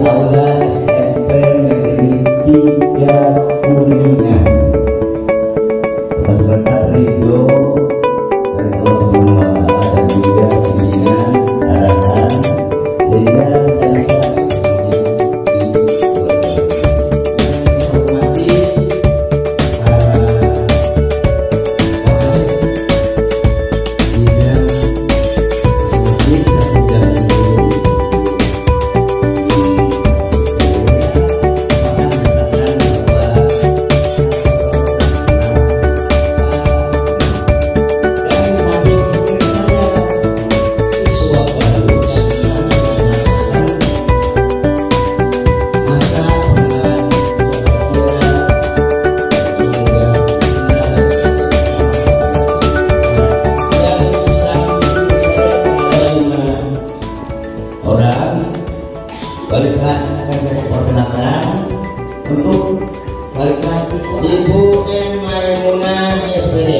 Aula SMP Negeri 3 Kuningan. Atas berkat ridho dari Allah Subhanahu wa Ta'ala dan juga bimbingan arahan sehingga kita bisa wali kelas akan saya perkenalkan untuk wali kelas Ibu M. Maimunah SPD.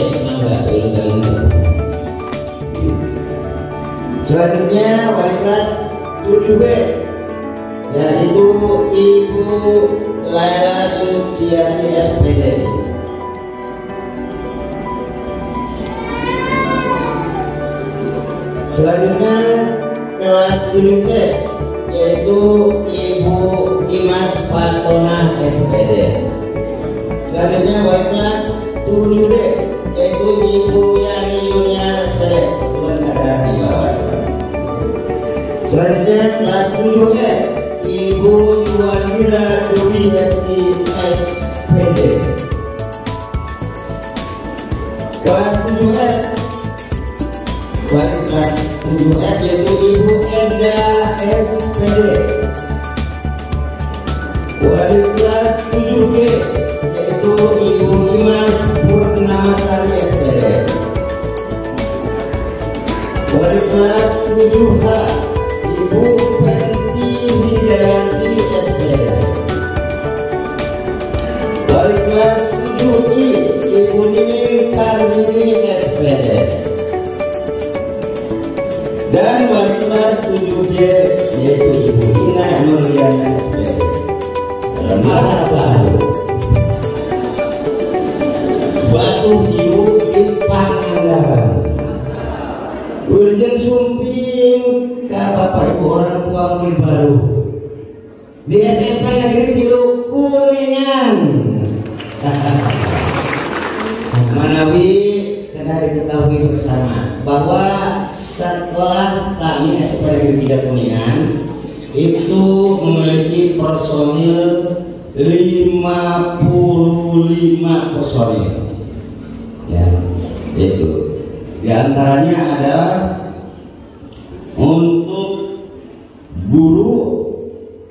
Selanjutnya wali kelas 7B yaitu Ibu Laila Suciati SPD. Selanjutnya kelas 7C yaitu Ibu Imas Fatona SPD. Selanjutnya wali kelas 7D yaitu Ibu Yani Yunia SPD. Ada di bawah. Selanjutnya kelas 7E Ibu Yuwanira Dewi Esti SPD. Kelas 7F wali kelas 7F yaitu Ibu Enda SPD. Wali kelas 7G yaitu Ibu Imas Purnamasari SPD. Wali kelas 7H Ibu Fenty Widianti SPD. Wali kelas 7I Ibu Nining Karmini SPD. Dan wali kelas 7J yaitu Ibu Ina Nurliana SPD. Dalam masa baru Batu Hiu di Pangandaran Urgen sumping ke Bapak Ibu orang tua murid baru di SMP Negeri 3 Kuningan. Manawi kena diketahui bersama bahwa sekolah kami SMP Negeri 3 Kuningan itu memiliki personil 55 personil. Ya, itu. Di antaranya adalah untuk guru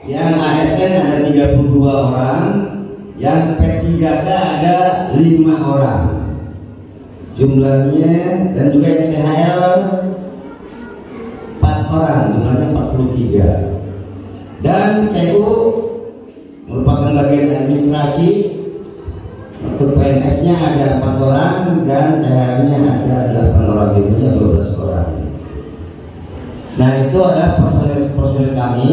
yang ASN ada 32 orang, yang P3K ada 5 orang. Jumlahnya dan juga yang THL 4 orang, jumlahnya 43. Dan TU merupakan bagian administrasi. Untuk PNS-nya ada 4 orang dan THR-nya ada 8 orang, jumlahnya 12 orang. Nah, itu adalah personil kami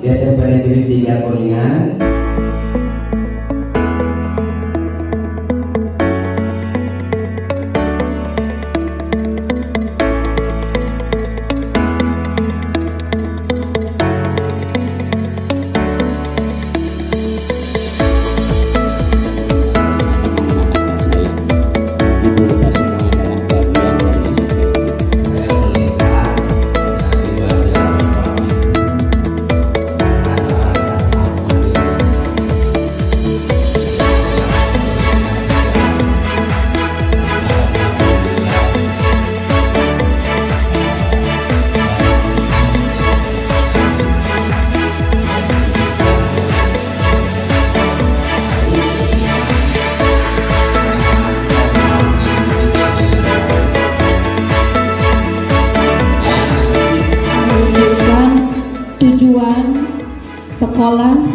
di SMP Negeri 3 Kuningan.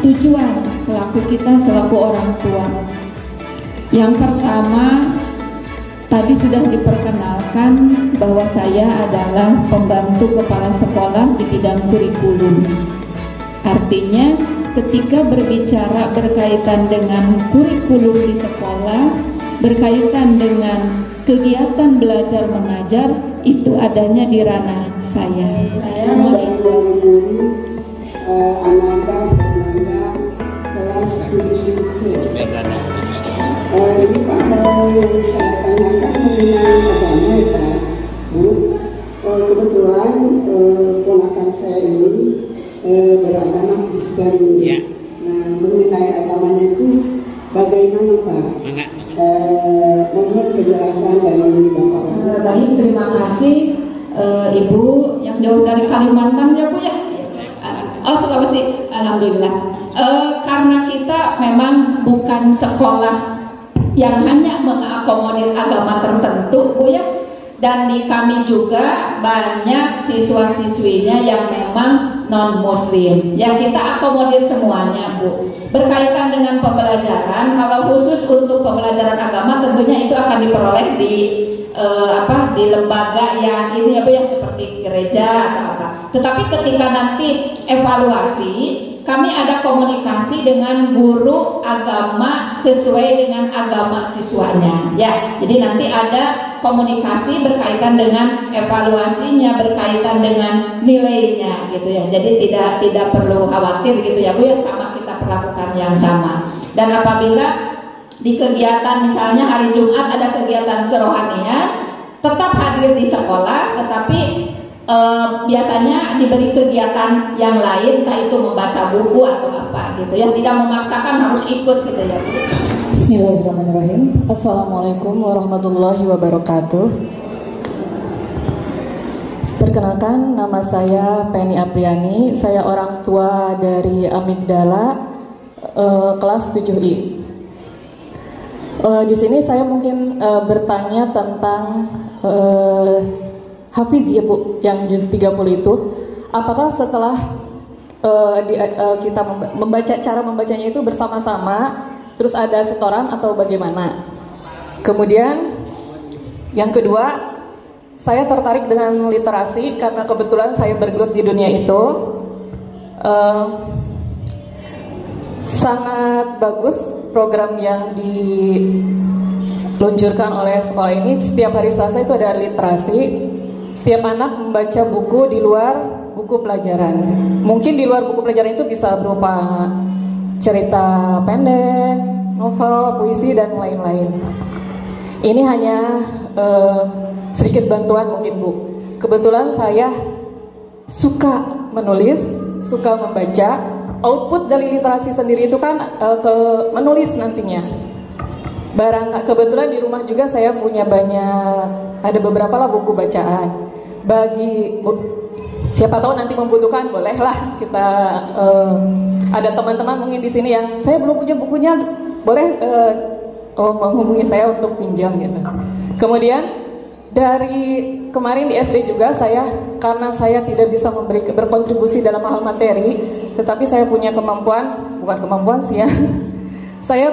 Tujuan selaku kita selaku orang tua. Yang pertama, tadi sudah diperkenalkan bahwa saya adalah pembantu kepala sekolah di bidang kurikulum. Artinya ketika berbicara berkaitan dengan kurikulum di sekolah, berkaitan dengan kegiatan belajar mengajar, itu adanya di ranah saya. Saya dari Ananda Fernanda kelas 7C. Ini Pak, mau yang saya tanyakan mengenai agama ya Pak, Bu. Kebetulan ponakan saya ini beragama Kristen. Ya. Nah, mengenai agamanya itu bagaimana Pak? Mohon penjelasan dari Bapak. Baik, terima kasih Ibu yang jauh dari Kalimantan ya Bu ya. Oh, Sulawesi, alhamdulillah. Karena kita memang bukan sekolah yang hanya mengakomodir agama tertentu Bu ya, dan di kami juga banyak siswa-siswinya yang memang non-muslim yang kita akomodir semuanya Bu. Berkaitan dengan pembelajaran, kalau khusus untuk pembelajaran agama tentunya itu akan diperoleh di di lembaga yang ini apa yang seperti gereja atau apa. Tetapi ketika nanti evaluasi, kami ada komunikasi dengan guru agama sesuai dengan agama siswanya. Ya, jadi nanti ada komunikasi berkaitan dengan evaluasinya, berkaitan dengan nilainya, gitu ya. Jadi tidak perlu khawatir gitu ya Bu, yang sama kita perlakukan yang sama. Dan apabila di kegiatan misalnya hari Jumat ada kegiatan kerohanian, tetap hadir di sekolah, tetapi biasanya diberi kegiatan yang lain, entah itu membaca buku atau apa gitu ya, tidak memaksakan harus ikut gitu ya. Bismillahirrahmanirrahim. Assalamualaikum warahmatullahi wabarakatuh. Perkenalkan, nama saya Penny Apriani. Saya orang tua dari Amigdala kelas 7I. Di sini saya mungkin bertanya tentang Hafiz ya Bu, yang juz 30 itu. Apakah setelah kita membaca, cara membacanya itu bersama-sama, terus ada setoran atau bagaimana? Kemudian yang kedua, saya tertarik dengan literasi karena kebetulan saya bergelut di dunia itu. Sangat bagus program yang diluncurkan oleh sekolah ini. Setiap hari Selasa itu ada literasi. Setiap anak membaca buku di luar buku pelajaran. Mungkin di luar buku pelajaran itu bisa berupa cerita pendek, novel, puisi, dan lain-lain. Ini hanya sedikit bantuan mungkin Bu. Kebetulan saya suka menulis, suka membaca. Output dari literasi sendiri itu kan menulis nantinya. Kebetulan di rumah juga saya punya ada beberapa lah buku bacaan. Bagi siapa tahu nanti membutuhkan, bolehlah kita ada teman-teman mungkin di sini yang saya belum punya bukunya, boleh menghubungi saya untuk pinjam gitu. Kemudian dari kemarin di SD juga karena saya tidak bisa berkontribusi dalam hal materi, tetapi saya punya kemampuan, bukan kemampuan sih ya. Saya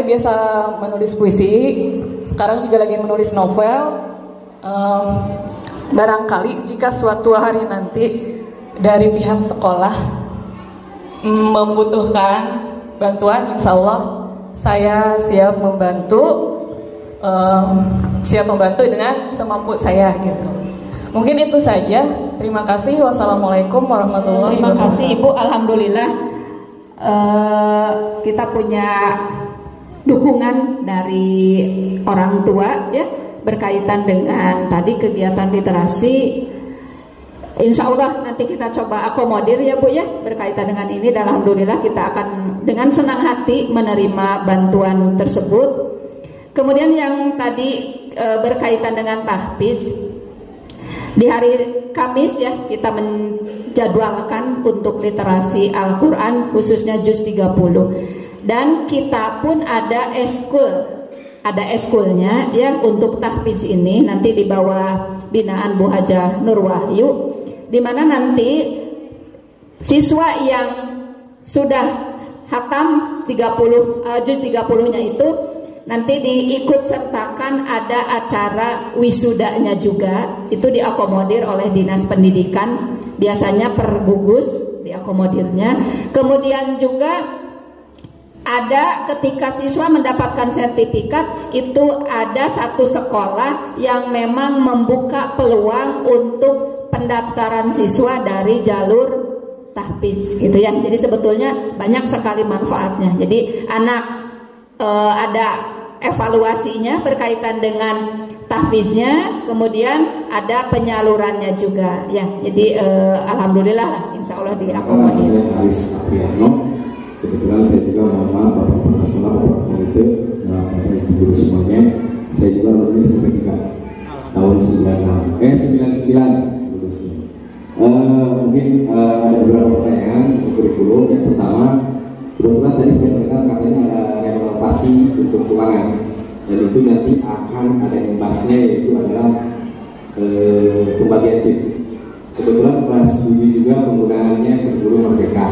biasa menulis puisi. Sekarang juga lagi menulis novel. Barangkali jika suatu hari nanti dari pihak sekolah membutuhkan bantuan, insya Allah saya siap membantu dengan semampu saya gitu. Mungkin itu saja. Terima kasih. Wassalamualaikum warahmatullahi wabarakatuh. Terima kasih Ibu. Alhamdulillah kita punya dukungan dari orang tua ya, berkaitan dengan tadi kegiatan literasi. Insya Allah nanti kita coba akomodir ya Bu ya, berkaitan dengan ini. Dan alhamdulillah kita akan dengan senang hati menerima bantuan tersebut. Kemudian yang tadi berkaitan dengan tahfiz, di hari Kamis ya kita menjadwalkan untuk literasi Al-Quran khususnya juz 30. Dan kita pun ada eskulnya ya untuk tahfiz ini, nanti di bawah binaan Bu Hajah Nur Wahyu, di mana nanti siswa yang sudah hatam 30 juz 30-nya itu nanti diikut sertakan ada acara wisudanya juga, itu diakomodir oleh Dinas Pendidikan biasanya per gugus diakomodirnya. Kemudian juga ada ketika siswa mendapatkan sertifikat itu ada satu sekolah yang memang membuka peluang untuk pendaftaran siswa dari jalur tahfiz gitu ya. Jadi sebetulnya banyak sekali manfaatnya. Jadi anak ada evaluasinya berkaitan dengan tahfiznya, kemudian ada penyalurannya juga ya. Jadi alhamdulillah lah, insya Allah diakomodir. Kebetulan saya juga mohon maaf Bapak Nasional, Bapak Komite, Bapak Ibu Guru semuanya. Saya juga lulus sampai 3 tahun 99 lulusnya. Mungkin ada beberapa pertanyaan untuk kurikulum. Yang pertama, kebetulan tadi saya mendengar katanya ada renovasi untuk ruangan, dan itu nanti akan ada imbasnya, yaitu adalah pembagian SIP. Kebetulan kelas 7 juga penggunaannya kurikulum Merdeka.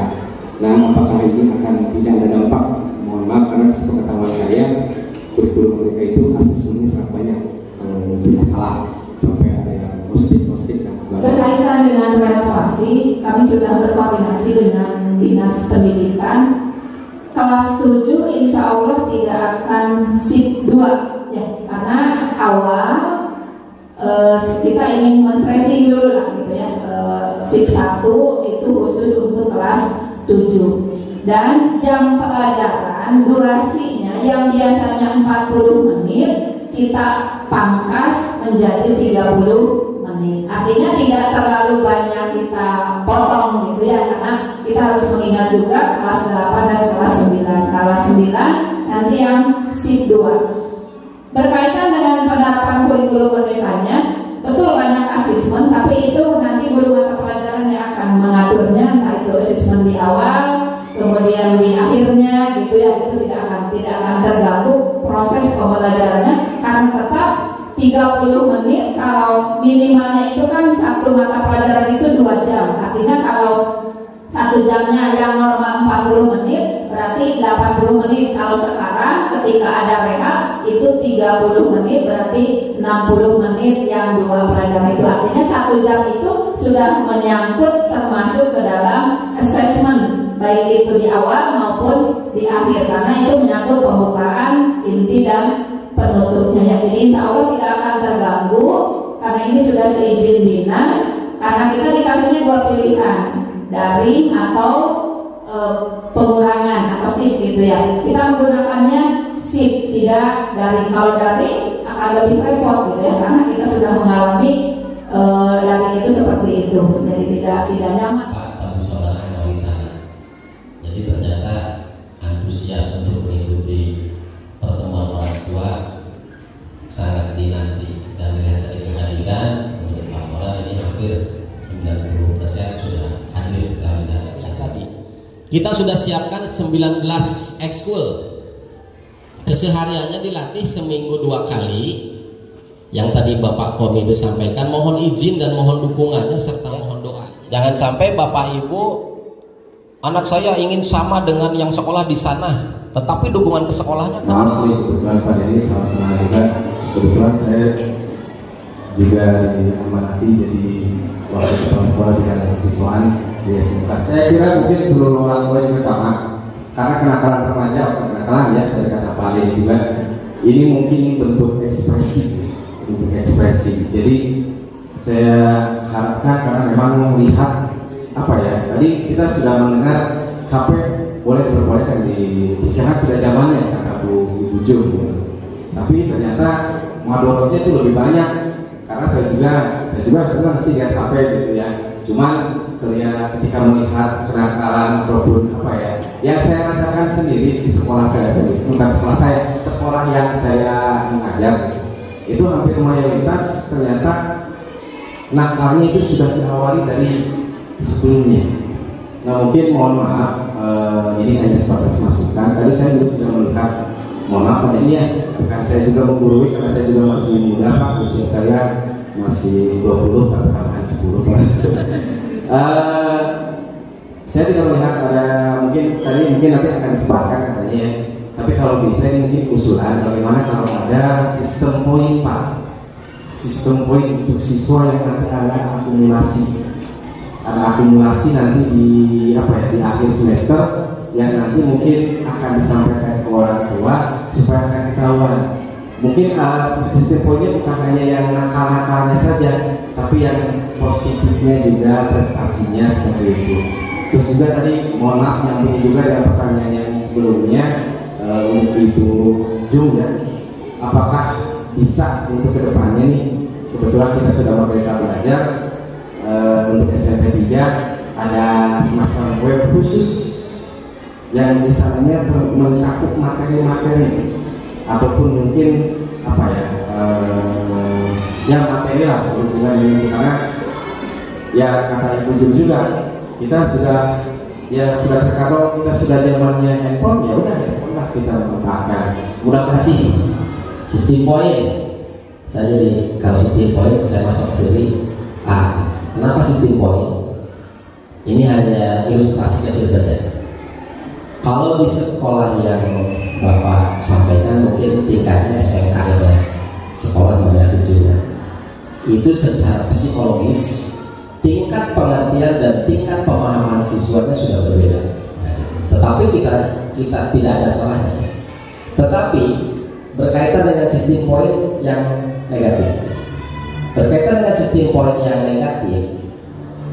Nah, apakah ini akan tidak ada dampak? Mohon maaf karena sepengetahuan saya kurikulum Merdeka itu asesmennya sangat banyak, kalau tidak salah sampai ada yang mustik dan sebagainya. Berkaitan dengan renovasi, kami sudah berkoordinasi dengan Dinas Pendidikan. Kelas 7 insya Allah tidak akan SIP 2 ya, karena awal kita ingin men-tracing dulu lah gitu ya. SIP 1 itu khusus untuk kelas 7, dan jam pelajaran durasinya yang biasanya 40 menit kita pangkas menjadi 30 menit. Artinya tidak terlalu banyak kita potong gitu ya, karena kita harus mengingat juga kelas 8 dan kelas 9. Kelas 9 nanti yang SIP 2. Berkaitan dengan penerapan kurikulum merdekanya, betul banyak asesmen, tapi itu nanti guru mata pelajaran yang akan mengaturnya, entah itu asesmen di awal, kemudian di akhirnya gitu ya. Itu tidak akan terganggu proses pembelajarannya, karena tetap 30 menit. Kalau minimalnya itu kan satu mata pelajaran itu 2 jam, artinya kalau 1 jamnya yang normal 40 menit berarti 80 menit. Kalau sekarang ketika ada rehat itu 30 menit berarti 60 menit yang 2 pelajaran itu. Artinya 1 jam itu sudah menyangkut termasuk ke dalam assessment, baik itu di awal maupun di akhir, karena itu menyangkut pembukaan, inti dan penutupnya. Jadi insya Allah tidak akan terganggu karena ini sudah seizin dinas. Karena kita dikasihnya 2 pilihan, daring atau pengurangan atau SIP gitu ya. Kita menggunakannya SIP, tidak daring. Kalau daring akan lebih repot gitu ya, karena kita sudah mengalami daring itu seperti itu, jadi tidak nyaman. Tapi saudara wanita, jadi ternyata antusias untuk mengikuti pertemuan orang tua sangat dinanti, dan melihat dari kehadiran menurut laporan ini hampir 90% sudah hadir dalam yang tadi. Kita sudah siapkan 19 ekskul. Kesehariannya dilatih seminggu 2 kali. Yang tadi Bapak Komite sampaikan, mohon izin dan mohon dukungannya serta mohon doa. Jangan sampai Bapak Ibu, anak saya ingin sama dengan yang sekolah di sana, tetapi dukungan ke sekolahnya. Maaf nih, kebetulan pada ini sangat kenal juga. Kebetulan saya juga diamanati jadi wakil kepala sekolah di dalam kesiswaan di SMK. Saya kira mungkin seluruh orang tua juga sama, karena kenakalan remaja atau kenakalan ya dari kata Pak Ali juga, ini mungkin bentuk ekspresi. Jadi saya harapkan, karena memang melihat apa ya, tadi kita sudah mendengar HP boleh diperbolehkan di sekarang sudah zamannya kata Bu Jum, tapi ternyata madorotnya itu lebih banyak. Karena saya juga senang sih lihat HP gitu ya. Cuman ketika melihat kenakalan ataupun apa ya, yang saya rasakan sendiri di sekolah saya sendiri, bukan sekolah saya, sekolah yang saya mengajar, itu hampir mayoritas ternyata nakalnya itu sudah diawali dari sebelumnya. Nah mungkin mohon maaf, ini hanya sebatas masukan. Tadi saya juga melihat, mohon maaf ini ya, bukan saya juga menggurui karena saya juga masih muda Pak, usia saya masih 20 tapi tambahan 10 Pak. Saya tidak melihat ada, mungkin nanti akan disepakkan katanya ya. Tapi kalau bisa ini mungkin usulan bagaimana kalau ada sistem poin Pak, sistem poin untuk siswa yang nanti ada akumulasi. ada akumulasi nanti di di akhir semester yang nanti mungkin akan disampaikan ke orang tua supaya akan ketahuan. Mungkin sistem poinnya bukan hanya yang nakal-nakalnya saja, tapi yang positifnya juga, prestasinya seperti itu. Terus juga tadi mohon maaf nyambung juga dengan pertanyaan yang sebelumnya untuk Ibu Jung ya, apakah bisa untuk kedepannya nih, kebetulan kita sudah merdeka belajar untuk SMP 3 ada semacam web khusus yang misalnya mencakup materi-materi ataupun mungkin yang materi lah berhubungan dengan itu, karena ya kata Ibu Jung juga kita sudah terkadang kita sudah zamannya handphone, ya udah handphone lah kita menggunakan. Udah kasih sistem poin. Saya jadi kalau sistem poin saya masuk ke sini. Kenapa sistem poin? Ini hanya ilustrasi kecil saja. Kalau di sekolah yang Bapak sampaikan mungkin tingkatnya SMK ya, sekolah menengah kejuruan, itu secara psikologis tingkat pengertian dan tingkat pemahaman siswanya sudah berbeda. Tetapi kita tidak ada salahnya. Tetapi berkaitan dengan sistem poin yang negatif,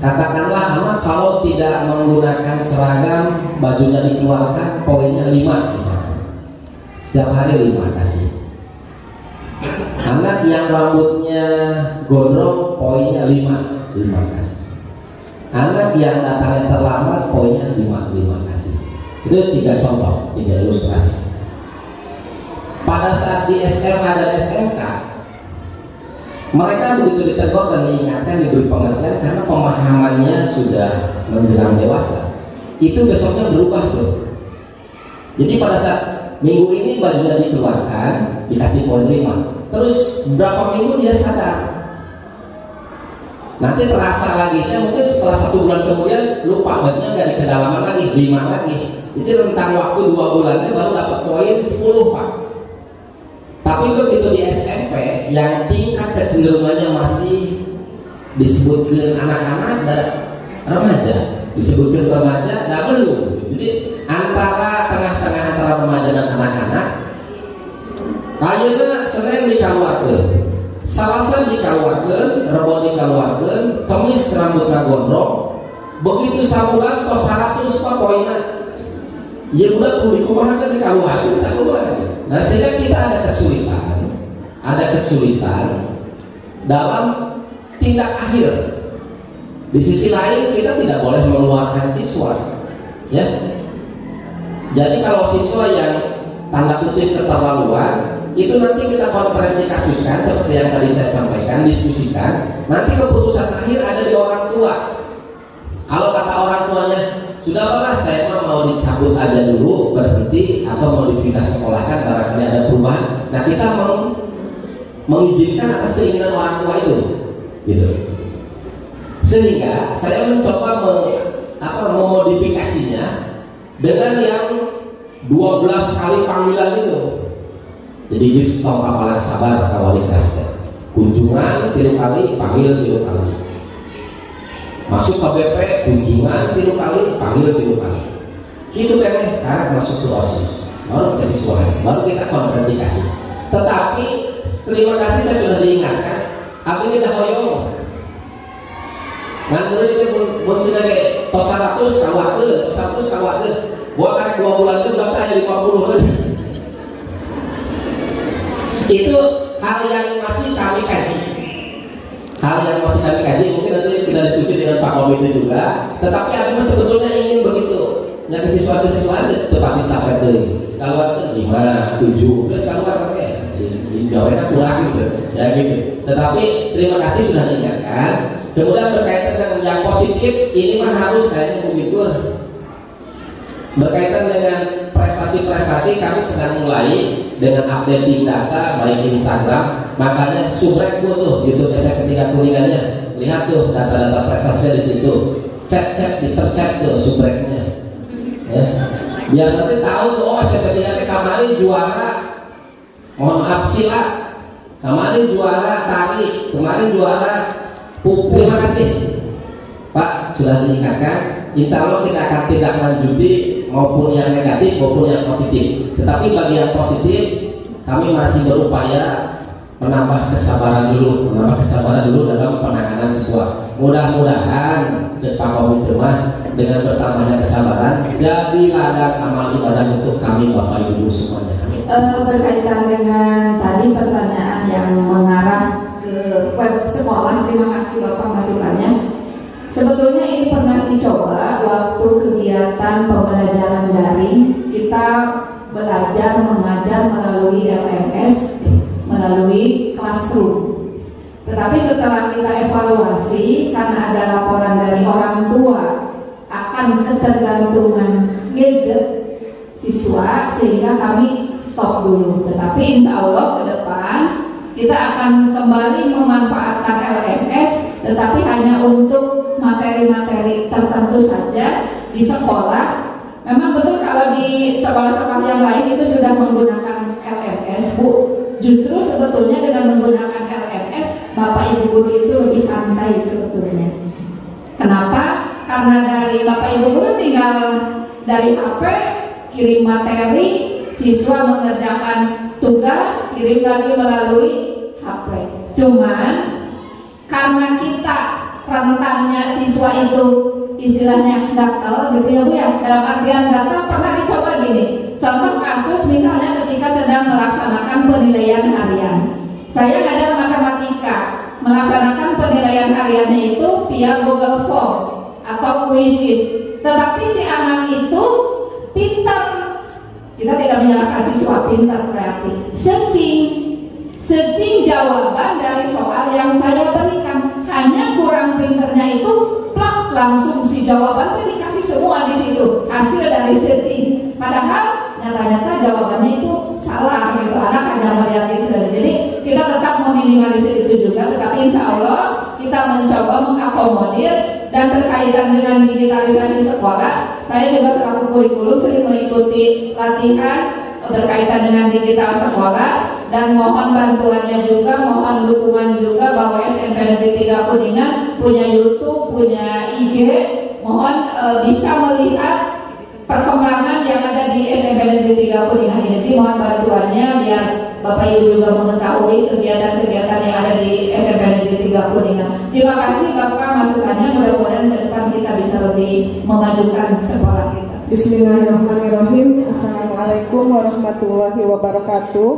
katakanlah anak kalau tidak menggunakan seragam, bajunya dikeluarkan, poinnya 5 misalkan. Setiap hari 5 kasih. Anak yang rambutnya gondrong, poinnya 5 kasih. Anak yang datangnya terlambat, poinnya 5 kasih. Itu 3 contoh, 3 ilustrasi. Pada saat di SMA dan SMK, mereka begitu ditegur dan diingatkan, diberi pengertian karena pemahamannya sudah menjelang dewasa. Itu besoknya berubah tuh. Jadi pada saat minggu ini bajunya dikeluarkan, dikasih poin 5. Terus berapa minggu dia sadar. Nanti terasa lagi, mungkin setelah 1 bulan kemudian lupa, bajunya nggak di kedalaman lagi, 5 lagi. Jadi rentang waktu 2 bulannya baru dapat poin 10 Pak. Tapi begitu di SMP yang tingkat kecenderungannya masih disebutkan anak-anak dan remaja, belum. Jadi antara tengah-tengah antara remaja dan anak-anak, kayaknya Senin dikeluarkan, Selasa dikeluarkan, Rebo dikeluarkan, Kamis rambutnya gondrong, begitu sabulan kok 100 poinnya. Ya udah kuliah dikeluarkan, tak keluar. Nah sehingga kita ada kesulitan dalam tindak akhir. Di sisi lain kita tidak boleh mengeluarkan siswa, ya. Jadi kalau siswa yang tanda kutip keterlaluan, itu nanti kita konferensi kasuskan seperti yang tadi saya sampaikan, diskusikan. Nanti keputusan akhir ada di orang tua. Kalau kata orang tuanya, sudahlah saya mau dicabut aja dulu, berhenti, atau mau dipindah sekolahkan barangkali ada perubahan. Nah kita mau mengizinkan atas keinginan orang tua itu, gitu. Sehingga saya mencoba memodifikasinya dengan yang 12 kali panggilan itu. Jadi bis tong kapalan sabar kawali kelas, kunjungan 3 kali, panggil 3 kali. Masuk ke BP, kunjungan 3 kali, panggil 3 kali. Gitu kan karena masuk ke OSIS, baru kita siswa, baru kita konferensi kasih. Tetapi terima kasih saya sudah diingatkan, aku ini dah hoyong. Ngantur itu muncul lagi, tos 100 kawatir, buat karena 2 bulan itu udah tanya 50 lagi. Itu hal yang masih kami kaji. Mungkin nanti kita diskusi dengan Pak Komite juga. Tetapi aku sebetulnya ingin begitu. Yang siswa-siswa tepatin capek deh. Kalau ada 5, 7, terus kalau ada jawabnya kurang gitu. Ya gitu. Tetapi terima kasih sudah diingatkan. Kemudian berkaitan dengan yang positif, ini mah harus kayaknya begitu. Berkaitan dengan prestasi-prestasi, kami sedang mulai dengan updating data baik di Instagram. Makanya subrek tuh YouTube saya ketika kuningannya, lihat tuh data-data prestasinya di situ. Cek dipercek tuh subreknya. Ya. Biar nanti tahu tuh, oh saya ketika kemarin juara, mohon maaf silat, kemarin juara tari, kemarin juara pupuk. Terima kasih Pak sudah diingatkan, insya Allah kita akan tindak lanjuti maupun yang negatif maupun yang positif. Tetapi bagi yang positif, kami masih berupaya menambah kesabaran dulu dalam penanganan siswa. Mudah-mudahan Pak Komite dengan bertambahnya kesabaran jadi ladang amal ibadah untuk kami Bapak Ibu semuanya. Berkaitan dengan tadi pertanyaan yang mengarah ke web sekolah, terima kasih Bapak masukannya. Sebetulnya ini pernah dicoba waktu kegiatan pembelajaran daring. Kita belajar mengajar melalui LMS, melalui classroom. Tetapi setelah kita evaluasi, karena ada laporan dari orang tua akan ketergantungan gadget siswa, sehingga kami stop dulu. Tetapi insya Allah ke depan kita akan kembali memanfaatkan LMS, tetapi hanya untuk materi-materi tertentu saja di sekolah. Memang betul kalau di sekolah-sekolah yang lain itu sudah menggunakan LMS, Bu. Justru sebetulnya dengan menggunakan LMS, Bapak Ibu guru itu lebih santai sebetulnya. Kenapa? Karena dari Bapak Ibu guru tinggal dari HP kirim materi, siswa mengerjakan tugas, kirim lagi melalui HP. Cuman karena kita rentannya siswa itu istilahnya gatal gitu ya Bu ya, dalam artian gatal pernah dicoba gini. Contoh kasus misalnya ketika sedang melaksanakan penilaian harian, saya ngajar matematika, melaksanakan penilaian hariannya itu via Google Form atau Quizzes, tetapi si anak itu pintar, kita tidak menyalahkan siswa, pintar, kreatif, searching jawaban dari soal yang saya berikan, hanya kurang pinternya itu plak langsung si jawaban itu dikasih semua di situ, hasil dari searching, padahal nyata-nyata jawabannya itu salah gitu, anak hanya melihat itu. Jadi kita tetap meminimalisir itu juga, tetapi insya Allah kita mencoba mengakomodir. Dan berkaitan dengan digitalisasi sekolah, saya juga selaku kurikulum sering mengikuti latihan berkaitan dengan digital sekolah, dan mohon bantuannya juga, mohon dukungan juga bahwa SMP Negeri 3 Kuningan punya YouTube, punya IG, mohon bisa melihat perkembangan yang ada di SMP Negeri 3 Kuningan ini. Mohon bantuannya biar Bapak Ibu juga mengetahui kegiatan-kegiatan yang ada di SMP Negeri 3 Kuningan. Terima kasih Bapak masukannya, mudah-mudahan ke depan kita bisa lebih memajukan sekolah kita. Bismillahirrahmanirrahim. Assalamualaikum warahmatullahi wabarakatuh.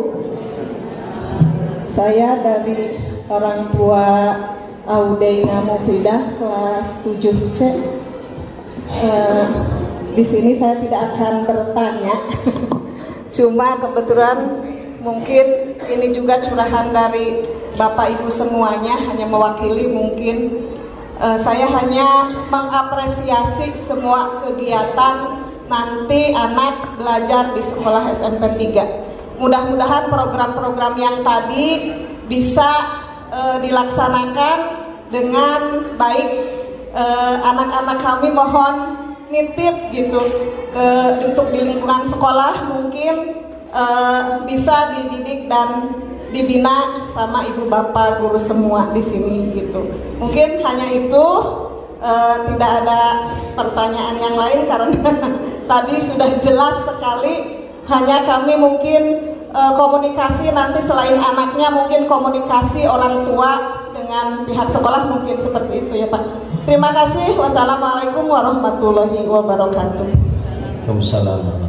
Saya dari orang tua Audeina Mufidah kelas 7C. Di sini saya tidak akan bertanya. Cuma kebetulan mungkin ini juga curahan dari Bapak Ibu semuanya, hanya mewakili mungkin. Saya hanya mengapresiasi semua kegiatan nanti anak belajar di sekolah SMP 3. Mudah-mudahan program-program yang tadi bisa dilaksanakan dengan baik. Anak-anak kami mohon nitip gitu untuk di lingkungan sekolah mungkin bisa dididik dan dibina sama ibu bapak guru semua di sini gitu. Mungkin hanya itu, tidak ada pertanyaan yang lain karena tadi sudah jelas sekali. Hanya kami mungkin komunikasi nanti selain anaknya mungkin komunikasi orang tua dengan pihak sekolah mungkin seperti itu ya Pak. Terima kasih. Wassalamualaikum warahmatullahi wabarakatuh. Waalaikumsalam.